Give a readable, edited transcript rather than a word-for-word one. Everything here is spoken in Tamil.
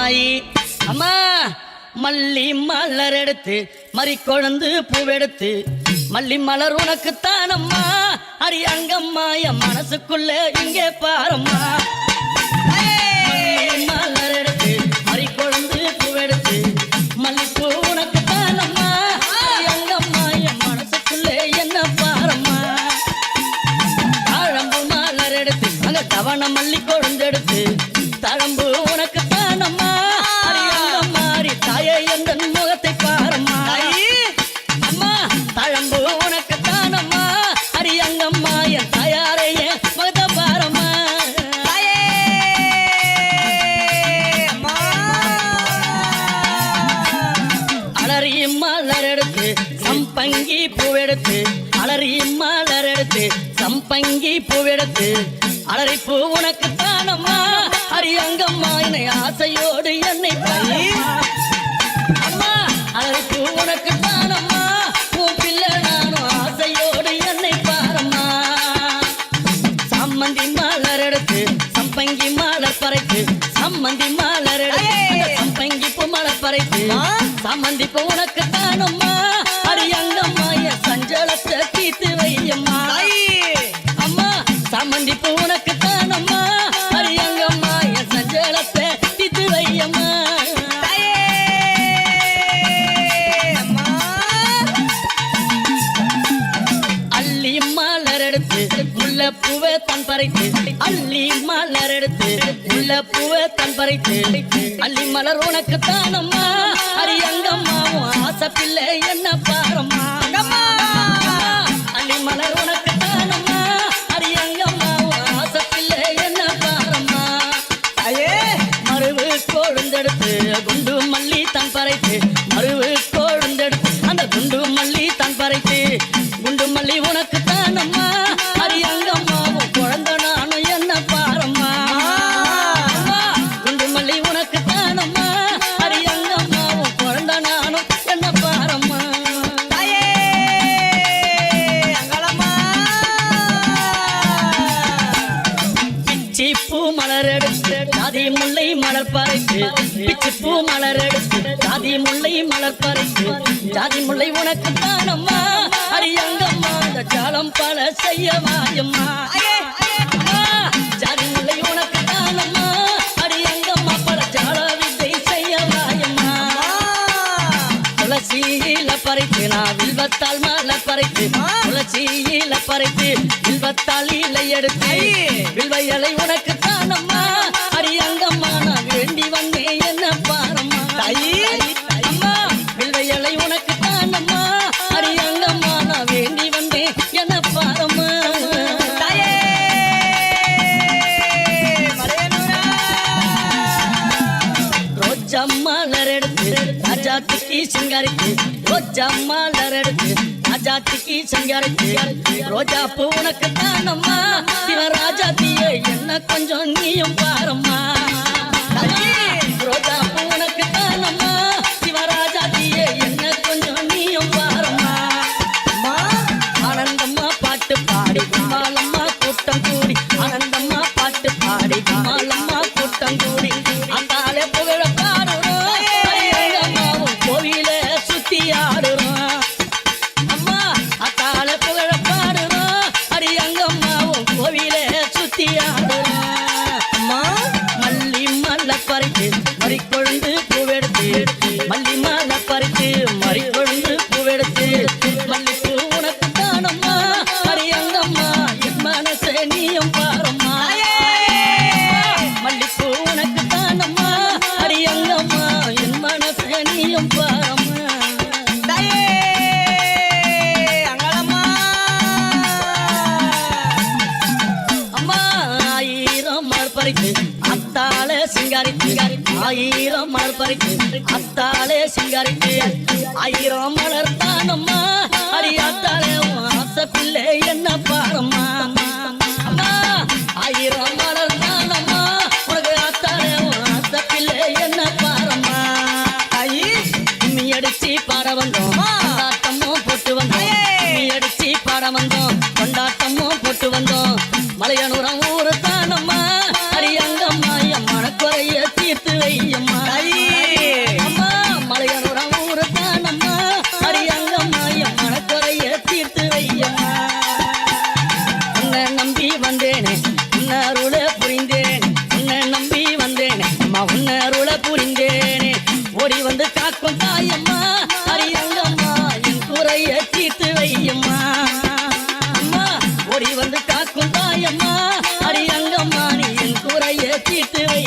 மாயி அம்மா மல்லி மலர் எடுத்து மறி கொழுந்து பூவெடுத்து மல்லி மலர் உனக்குத்தானம்மா அரி அங்கம்மா என் மனசுக்குள்ள இங்கே பாரம்மா மலர் எடுத்து மறி கொழுந்து பூவெடுத்து மல்லிப்பூ உனக்குத்தானம்மா அரி அங்கம்மா என் மனசுக்குள்ள என்ன பாரம்மா தாழம்பு மலர் எடுத்து அங்க தவண மல்லி கொழுந்தெடுத்து தழம்பு உனக்குத்தானம்மா அரி அங்கம்மா அரி தாயே எந்த முகத்தை பாரம்மா அம்மா தழம்பு உனக்குத்தானம்மா அரி அங்கம்மா என் தாயாரைய முகத்தை பாரம்மா அலறி மலர் எடுத்து சம்பங்கி பூவெடுத்து அலறி மலர் எடுத்து சம்பங்கி பூவெடுத்து அலறிப்பூ உனக்குத்தானம்மா அரி அங்கம்மா என்னை ஆசையோடு என்னை அம்மா அலறிப்பூ உனக்குத்தானம்மா உன் பிள்ளை நானும் ஆசையோடு என்னை பாரம்மா சம்மந்தி மலர் எடுத்து சம்பங்கி மலர் பறைத்து சம்மந்தி மலர் எடுத்து சம்பங்கி பூ மலர் பறைத்து சம்மந்தி பூ உனக்குத்தானம்மா அரி அங்கம்மா என் சஞ்சலத்தை தீர்த்து வையம்மா அம்மா சம்மந்தி பூ உனக்குத்தானம்மா அரி அங்கம்மா என் சஞ்சலத்தை தீர்த்து வையம்மா அள்ளி மலர் எடுத்து முல்லைப்பூவை தன் பறித்து அள்ளி மலர் எடுத்து முல்லைப்பூவை தன் பறித்து அள்ளி மலர் உனக்குத்தானம்மா அரி அங்கம்மா ஆசை பிள்ளை என்ன பாரம்மா அள்ளி மலர் உனக்குத்தானம்மா அரி அங்கம்மா ஆசை பிள்ளை என்ன பாரம்மா மருவு கொழுந்தெடுத்து குண்டு மல்லி தன் பறைத்து மருவு கொழுந்தெடுத்து அந்த குண்டு மல்லி தன் பறைத்து குண்டு மல்லி உனக்குத்தானம்மா அரி அங்கம்மா குழந்தை நானும் என்ன பாரம்மா குண்டு மல்லி உனக்குத்தானம்மா அரி அங்கம்மா குழந்தை நானும் என்ன பாரம்மா பிச்சி பூ மலர் எடுத்து ஜாதி முல்லை மலர் பறித்து பிச்சி பூ மலர் எடுத்து ஜாதி முல்லை மலர் பறித்து ஜாதி முல்லை உனக்குத்தானம்மா அரி அங்கம்மா அந்த ஜாலம் பல செய்யவாயம்மா ஜாதி முல்லை உனக்குத்தானம்மா அரி அங்கம்மா பல ஜால வித்தை செய்யவாயம்மா துளசியில பறித்து நான் வில்வத்தால் மலர் பறித்து துளசியில பறித்து வில்வத்தால் இலை எடுத்து வில்வ இலை உனக்குத்தானம்மா அரி அங்கம்மா நான் வேண்டி வந்தேன் என்ன பாரம்மா அம்மா வில்வ இலை உனக்குத்தானம்மா அரி அங்கம்மா நான் வேண்டி வந்தேன் என்ன பாரம்மா ரோஜா மலர் எடுத்து ராஜாத்துக்கு சிங்காரிக்கு ரோஜா மலர் எடுத்து ராஜாத்துக்கு சிங்காரிக்கு ரோஜா பூ உனக்குத்தானம்மா சிவராஜாத்திய என்ன கொஞ்சம் நீயும் பாரம்மா ரோஜா பூ உனக்குத்தானம்மா சிவராஜாத்திய என்ன கொஞ்சம் நீயும் பாரம்மா ஆனந்தம்மா பாட்டு பாடி கும்மாலம்மா கூட்டம் கூடி ஆனந்தம்மா பாட்டு பாடி கும்மாலம்மா கூட்டம் கூடி அந்தாலே புகழ பாடுறோம் கோவில சுத்தி ஆடுறோம் அம்மா அத்தால புகழ பாடுறோம் அரி அங்கம்மாவும் கோவில சுத்தி ஆடுறோம் அம்மா மல்லி மலை பறித்து மறி கொழுந்து பூவெடுத்து மல்லி மலை பறித்து மறி கொழுந்து பூவெடுத்து மல்லிப்பூ உனக்குத்தானம்மா அரி அங்கம்மா என் மனசே நீயும் பாரம்மா மல்லிப்பூ உனக்குத்தானம்மா அரி அங்கம்மா என் மனசே நீயும் பாரம்மா அம்மா ஆயிரம் மலர் பறித்து அத்தாலே சிங்காரித்து ஆயிரம் மலர் பறித்து அத்தாலே சிங்காரித்து ஆயிரம் மலர் தானம்மா அரி அத்தாலே ஆசை பிள்ளை என்ன பாரம்மா அம்மா ஆயிரம் மலர் தானம்மா உனக்கு அத்தாலே ஆசை பிள்ளை என்ன பாரம்மா கும்மி அடிச்சு பாட வந்தோம் கொண்டாட்டமும் போட்டு வந்தோம் கும்மி அடிச்சு பாட வந்தோம் கொண்டாட்டமும் போட்டு வந்தோம் மலையனூரம் ஊரு தானம்மா அரி அங்கம்மா என் மனக்குறைய தீர்த்து வையம்மா உன்னை அருள புரிந்தேனே ஓடி வந்து காக்கும் தாயம்மா அரியங்கம்மா என் குறைய தீர்த்து வையம்மா அம்மா ஓடி வந்து காக்கும் தாயம்மா அரியங்கம்மா நீ என் குறைய தீர்த்து வை